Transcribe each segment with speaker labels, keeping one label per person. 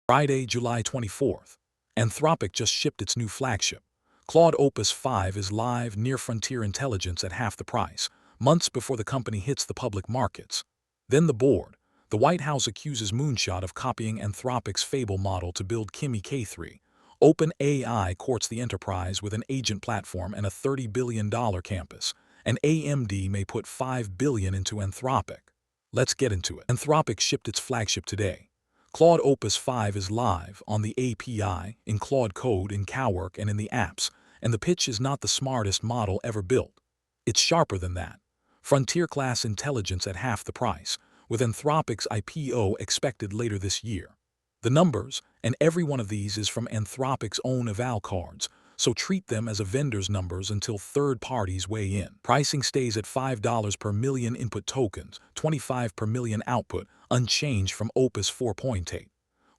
Speaker 1: Friday, July 24th. Anthropic just shipped its new flagship. Claude Opus 5 is live near frontier intelligence at half the price, months before the company hits the public markets. Then the board. The White House accuses Moonshot of copying Anthropic's Fable model to build Kimi K3. OpenAI courts the enterprise with an agent platform and a $30 billion campus, and AMD may put $5 billion into Anthropic. Let's get into it. Anthropic shipped its flagship today. Claude Opus 5 is live on the API, in Claude Code, in CowWork, and in the apps, and the pitch is not the smartest model ever built. It's sharper than that. Frontier-class intelligence at half the price, with Anthropic's IPO expected later this year. The numbers, and every one of these is from Anthropic's own eval cards, so treat them as a vendor's numbers until third parties weigh in. Pricing stays at $5 per million input tokens, $25 per million output, unchanged from Opus 4.8.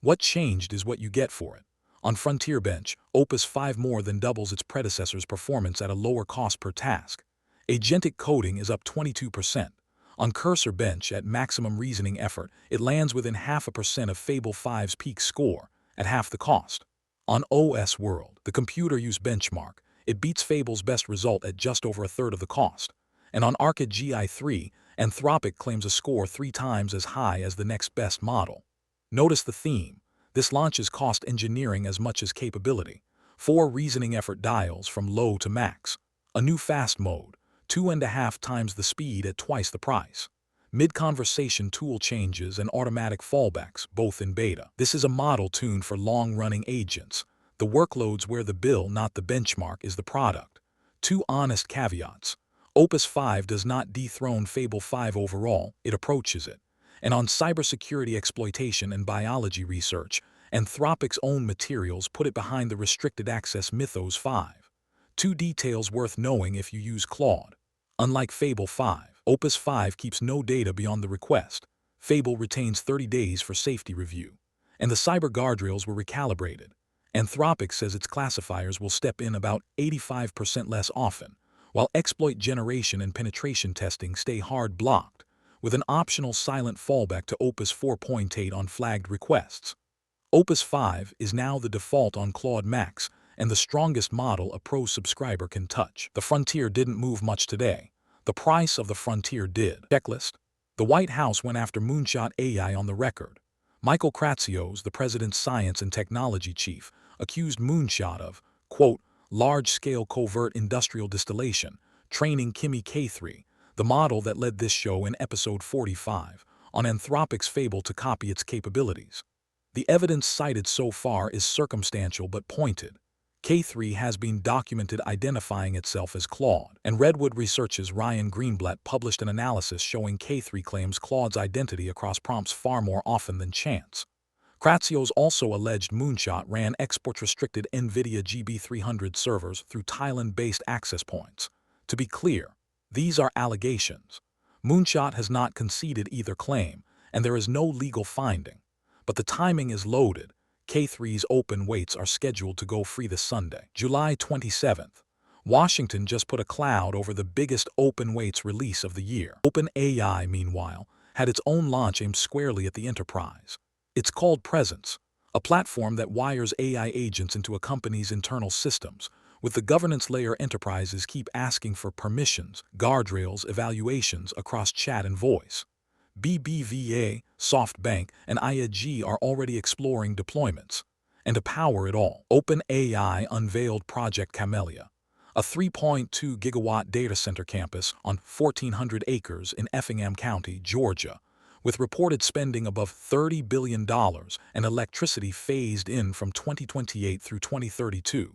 Speaker 1: What changed is what you get for it. On CursorBench, Opus 5 more than doubles its predecessor's performance at a lower cost per task. Agentic coding is up 22%. On CursorBench, at maximum reasoning effort, it lands within 0.5% of Fable 5's peak score, at half the cost. On OS World, the computer use benchmark, it beats Fable's best result at just over a third of the cost. And on ARC-AGI 3, Anthropic claims a score 3 times as high as the next best model. Notice the theme. This launches cost engineering as much as capability. 4 reasoning effort dials from low to max. A new fast mode, 2.5 times the speed at twice the price. Mid-conversation tool changes and automatic fallbacks, both in beta. This is a model tuned for long-running agents. The workloads where the bill, not the benchmark, is the product. 2 honest caveats. Opus 5 does not dethrone Fable 5 overall, it approaches it. And on cybersecurity exploitation and biology research, Anthropic's own materials put it behind the restricted access Mythos 5. 2 details worth knowing if you use Claude. Unlike Fable 5, Opus 5 keeps no data beyond the request. Fable retains 30 days for safety review. And the cyber guardrails were recalibrated. Anthropic says its classifiers will step in about 85% less often, while exploit generation and penetration testing stay hard blocked, with an optional silent fallback to Opus 4.8 on flagged requests. Opus 5 is now the default on Claude Max, and the strongest model a pro subscriber can touch. The Frontier didn't move much today. The price of the Frontier did. Checklist. The White House went after Moonshot AI on the record. Michael Kratsios, the president's science and technology chief, accused Moonshot of, quote, large-scale covert industrial distillation, training Kimi K3, the model that led this show in episode 45, on Anthropic's Fable to copy its capabilities. The evidence cited so far is circumstantial but pointed. K3 has been documented identifying itself as Claude, and Redwood Research's Ryan Greenblatt published an analysis showing K3 claims Claude's identity across prompts far more often than chance. Kratsios also alleged Moonshot ran export-restricted NVIDIA GB300 servers through Thailand-based access points. To be clear, these are allegations. Moonshot has not conceded either claim, and there is no legal finding. But the timing is loaded. K3's open weights are scheduled to go free this Sunday, July 27th. Washington just put a cloud over the biggest open weights release of the year. OpenAI, meanwhile, had its own launch aimed squarely at the enterprise. It's called Presence, a platform that wires AI agents into a company's internal systems, with the governance layer enterprises keep asking for permissions, guardrails, evaluations across chat and voice. BBVA, SoftBank, and ARC-AGI are already exploring deployments. And to power it all, OpenAI unveiled Project Camellia, a 3.2 gigawatt data center campus on 1,400 acres in Effingham County, Georgia, with reported spending above $30 billion and electricity phased in from 2028 through 2032.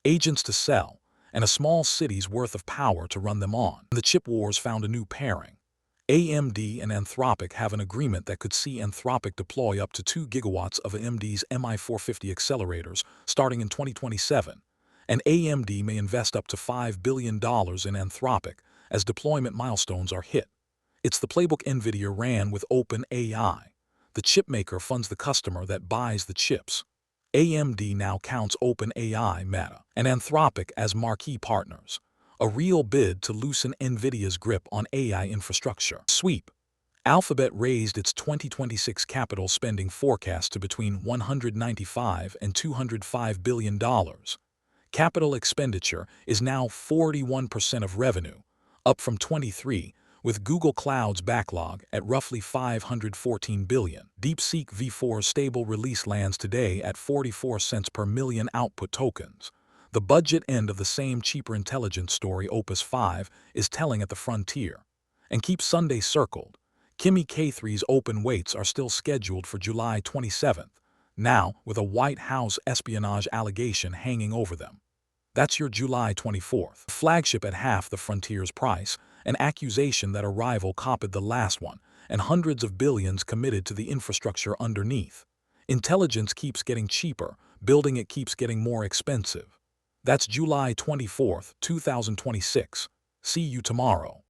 Speaker 1: Agents to sell, and a small city's worth of power to run them on. The chip wars found a new pairing. AMD and Anthropic have an agreement that could see Anthropic deploy up to 2 gigawatts of AMD's MI450 accelerators starting in 2027, and AMD may invest up to $5 billion in Anthropic as deployment milestones are hit. It's the playbook NVIDIA ran with OpenAI. The chipmaker funds the customer that buys the chips. AMD now counts OpenAI, Meta, and Anthropic as marquee partners. A real bid to loosen NVIDIA's grip on AI infrastructure. Sweep. Alphabet raised its 2026 capital spending forecast to between $195 and $205 billion. Capital expenditure is now 41% of revenue, up from 23%, with Google Cloud's backlog at roughly $514 billion. DeepSeek V4 stable release lands today at 44 cents per million output tokens. The budget end of the same cheaper intelligence story Opus 5 is telling at the frontier. And keep Sunday circled. Kimi K3's open weights are still scheduled for July 27th, now with a White House espionage allegation hanging over them. That's your July 24th. Flagship at half the frontier's price, an accusation that a rival copied the last one, and hundreds of billions committed to the infrastructure underneath. Intelligence keeps getting cheaper, building it keeps getting more expensive. That's July 24th, 2026. See you tomorrow.